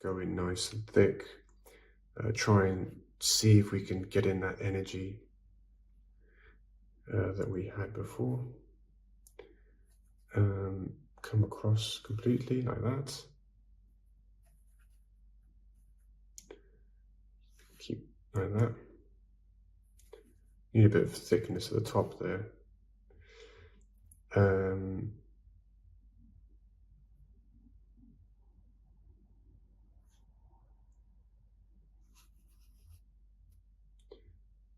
go in nice and thick. Try and see if we can get in that energy that we had before. Come across completely like that. Keep like that. Need a bit of thickness at the top there.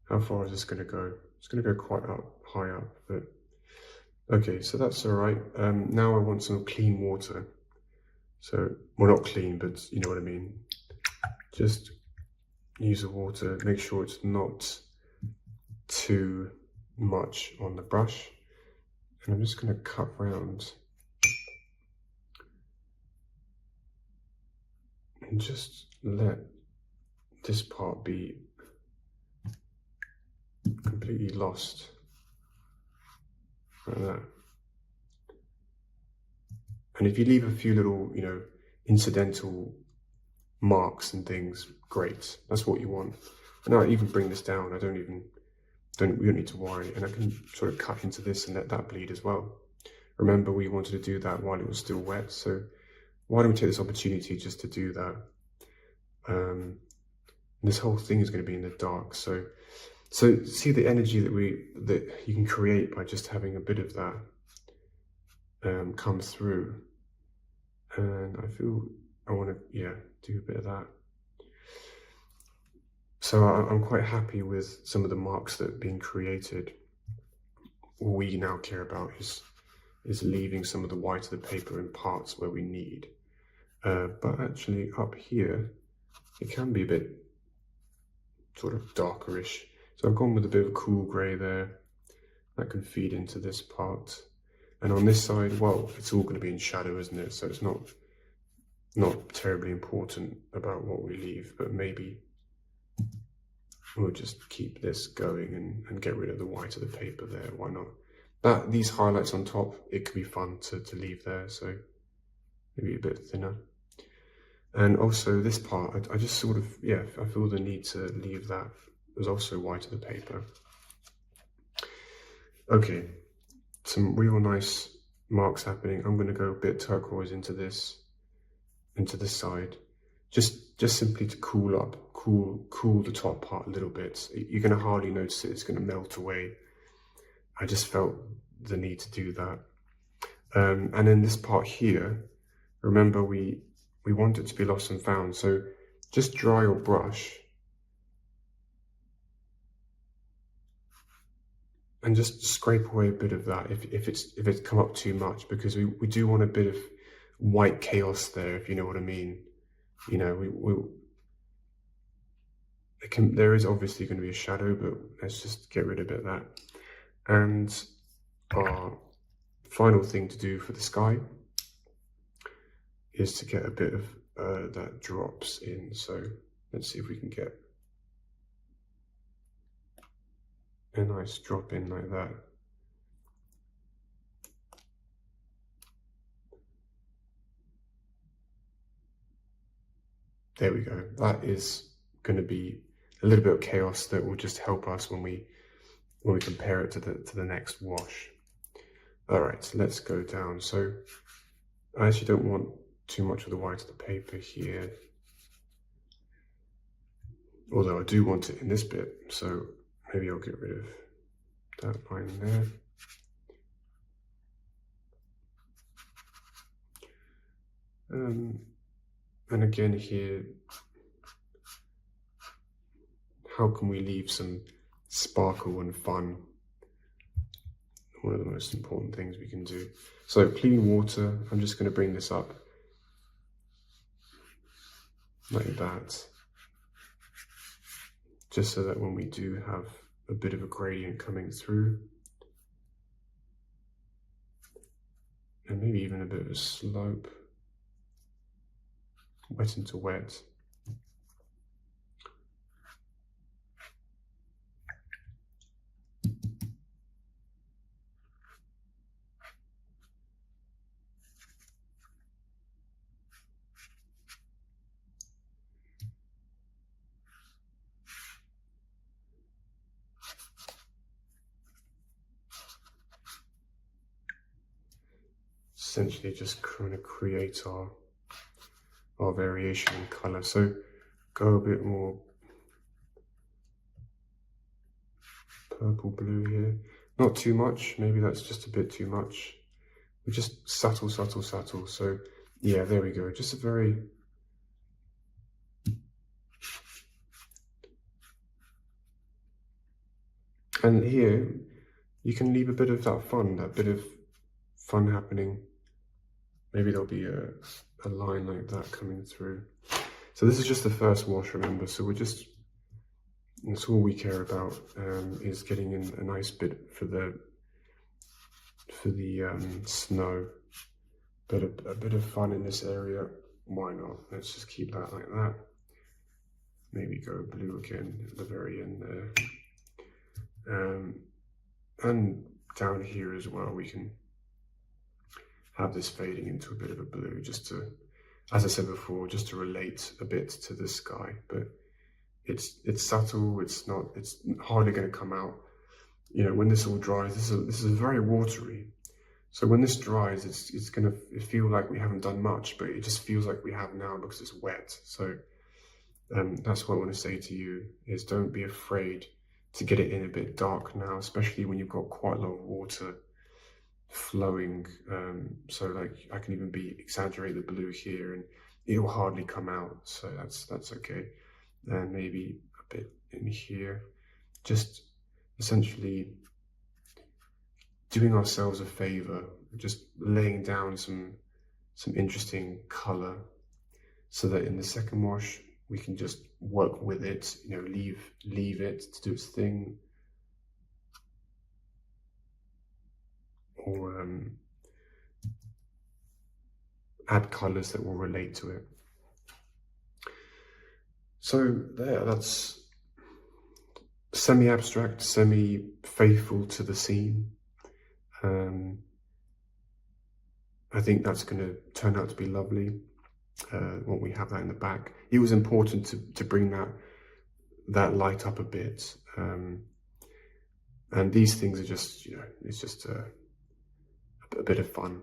How far is this going to go? It's going to go quite high up, but okay, so that's all right. Now I want some clean water. So, well, not clean, but you know what I mean. Just use the water, make sure it's not too much on the brush. And I'm just going to cut round and just let this part be completely lost like that. And if you leave a few little, you know, incidental marks and things, great. That's what you want. And I even bring this down. We don't need to worry. And I can sort of cut into this and let that bleed as well. Remember, we wanted to do that while it was still wet. So why don't we take this opportunity just to do that? This whole thing is going to be in the dark. So see the energy that you can create by just having a bit of that come through. And I feel I want to, do a bit of that. So I'm quite happy with some of the marks that are being created. All we now care about is leaving some of the white of the paper in parts where we need. But actually up here, it can be a bit sort of darkerish. So I've gone with a bit of a cool grey there. That can feed into this part. And on this side, well, it's all going to be in shadow, isn't it? So it's not terribly important about what we leave, but maybe we'll just keep this going and get rid of the white of the paper there. Why not? These highlights on top, it could be fun to leave there, so maybe a bit thinner. And also this part, I just sort of, I feel the need to leave that as also white of the paper. Okay, some real nice marks happening. I'm going to go a bit turquoise into this side, just simply to cool the top part a little bit. You're going to hardly notice it. It's going to melt away. I just felt the need to do that. And then this part here, remember we want it to be lost and found. So just dry your brush and just scrape away a bit of that if it's come up too much, because we do want a bit of white chaos there, if you know what I mean. You know, there is obviously going to be a shadow, but let's just get rid of a bit of that. And our final thing to do for the sky is to get a bit of that drops in. So let's see if we can get a nice drop in like that. There we go. That is going to be a little bit of chaos that will just help us when we compare it to the next wash. All right, so let's go down. So I actually don't want too much of the white of the paper here, although I do want it in this bit. So maybe I'll get rid of that line there. And again here, how can we leave some sparkle and fun? One of the most important things we can do. So clean water, I'm just going to bring this up like that, just so that when we do have a bit of a gradient coming through, and maybe even a bit of a slope, wet into wet. essentially just kind of create our variation in color. So go a bit more purple blue here. Not too much, maybe that's just a bit too much. But just subtle, subtle, subtle. So yeah, there we go. Just a very and here you can leave a bit of that bit of fun happening. Maybe there'll be a line like that coming through. So this is just the first wash, remember, so that's all we care about, is getting in a nice bit for the snow, but a bit of fun in this area, why not? Let's just keep that like that. Maybe go blue again at the very end there. And down here as well, we can have this fading into a bit of a blue, just to, as I said before, just to relate a bit to the sky. But it's subtle. It's hardly going to come out. You know, when this all dries, this is very watery. So when this dries, it's going to feel like we haven't done much, but it just feels like we have now because it's wet. So that's what I want to say to you is don't be afraid to get it in a bit dark now, especially when you've got quite a lot of water flowing. So like I can even exaggerate the blue here and it will hardly come out. So that's okay. And maybe a bit in here, just essentially doing ourselves a favor, just laying down some interesting color so that in the second wash we can just work with it, you know, leave it to do its thing, or add colors that will relate to it. So that's semi-abstract, semi-faithful to the scene. I think that's going to turn out to be lovely when we have that in the back. It was important to bring that light up a bit, and these things are just, you know, it's just a bit of fun.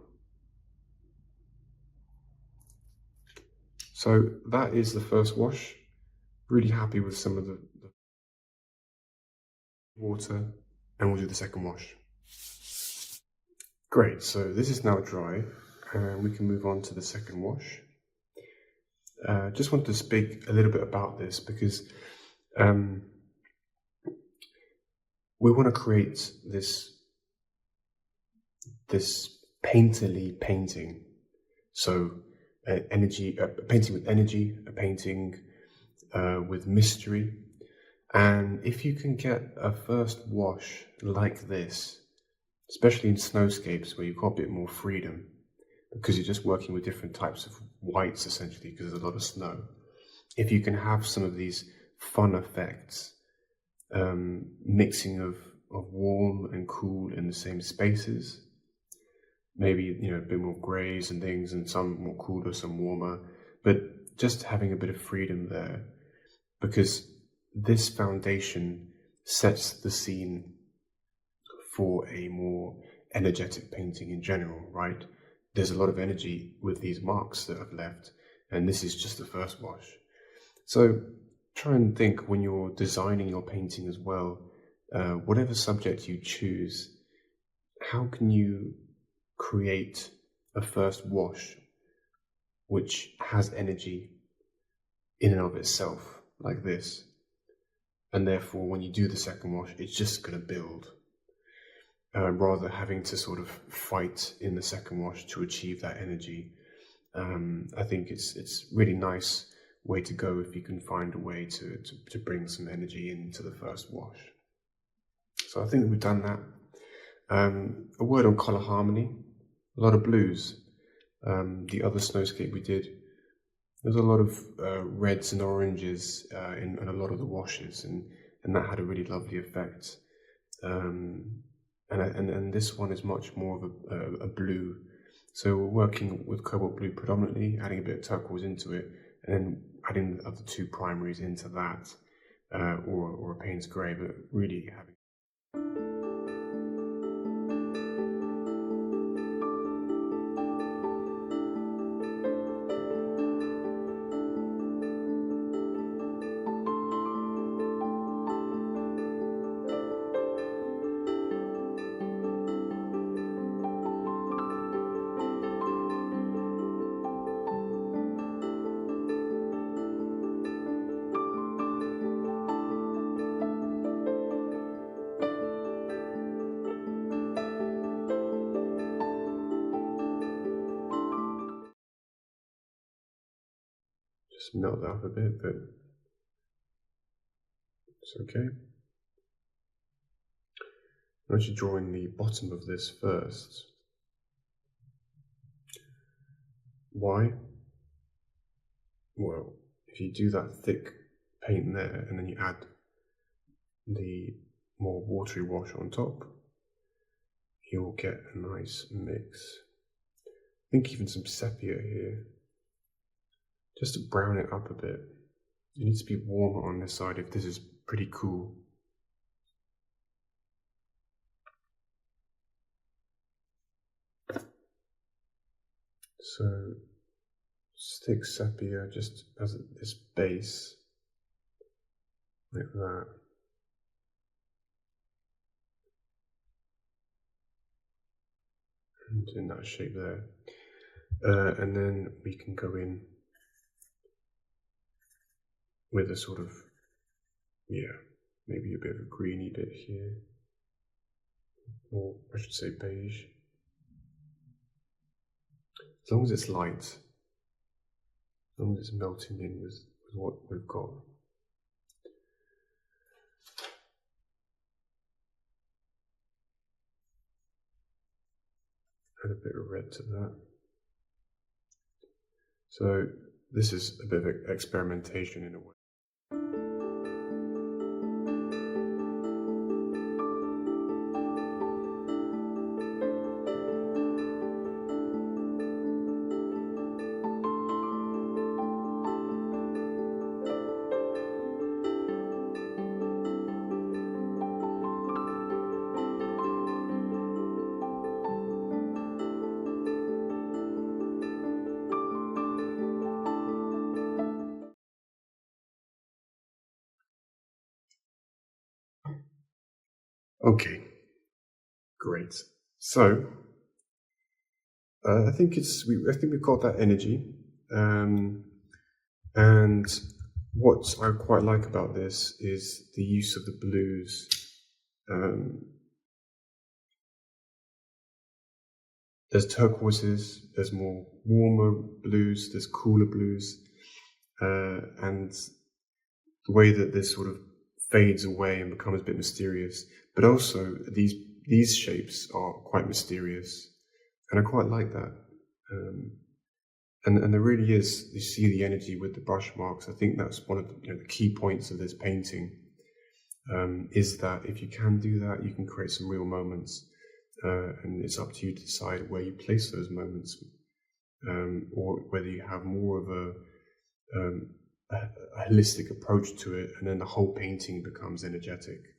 So that is the first wash. Really happy with some of the water, and we'll do the second wash. Great, so this is now dry, and we can move on to the second wash. Just wanted to speak a little bit about this because we want to create this painterly painting. So a painting with energy, a painting with mystery. And if you can get a first wash like this, especially in snowscapes where you've got a bit more freedom, because you're just working with different types of whites essentially, because there's a lot of snow. If you can have some of these fun effects, mixing of warm and cool in the same spaces, maybe, you know, a bit more grays and things, and some more cooler, some warmer, but just having a bit of freedom there, because this foundation sets the scene for a more energetic painting in general, right? There's a lot of energy with these marks that I've left, and this is just the first wash. So try and think when you're designing your painting as well, whatever subject you choose, how can you create a first wash which has energy in and of itself, like this, and therefore when you do the second wash, it's just going to build, rather having to sort of fight in the second wash to achieve that energy. I think it's really nice way to go if you can find a way to bring some energy into the first wash. So I think that we've done that. A word on color harmony. A lot of blues. The other snowscape we did, there's a lot of reds and oranges in a lot of the washes, and that had a really lovely effect. And this one is much more of a blue. So we're working with Cobalt Blue predominantly, adding a bit of turquoise into it, and then adding the other two primaries into that, or a Payne's Grey, but really. Having. to melt that up a bit, but it's okay. I'm actually drawing the bottom of this first. Why? Well, if you do that thick paint there and then you add the more watery wash on top, you'll get a nice mix. I think even some sepia here, just to brown it up a bit. It needs to be warmer on this side if this is pretty cool. So stick sepia just as this base, like that. And in that shape there. And then we can go in with a sort of, maybe a bit of a greeny bit here. Or I should say beige. As long as it's light, as long as it's melting in with what we've got. Add a bit of red to that. So this is a bit of experimentation in a way. Okay, great. So I think we've got that energy, and what I quite like about this is the use of the blues. There's turquoises, there's more warmer blues, there's cooler blues, and the way that this sort of fades away and becomes a bit mysterious. But also these shapes are quite mysterious, and I quite like that. And there really is, you see the energy with the brush marks. I think that's one of the key points of this painting, is that if you can do that, you can create some real moments, and it's up to you to decide where you place those moments, or whether you have more of a holistic approach to it, and then the whole painting becomes energetic.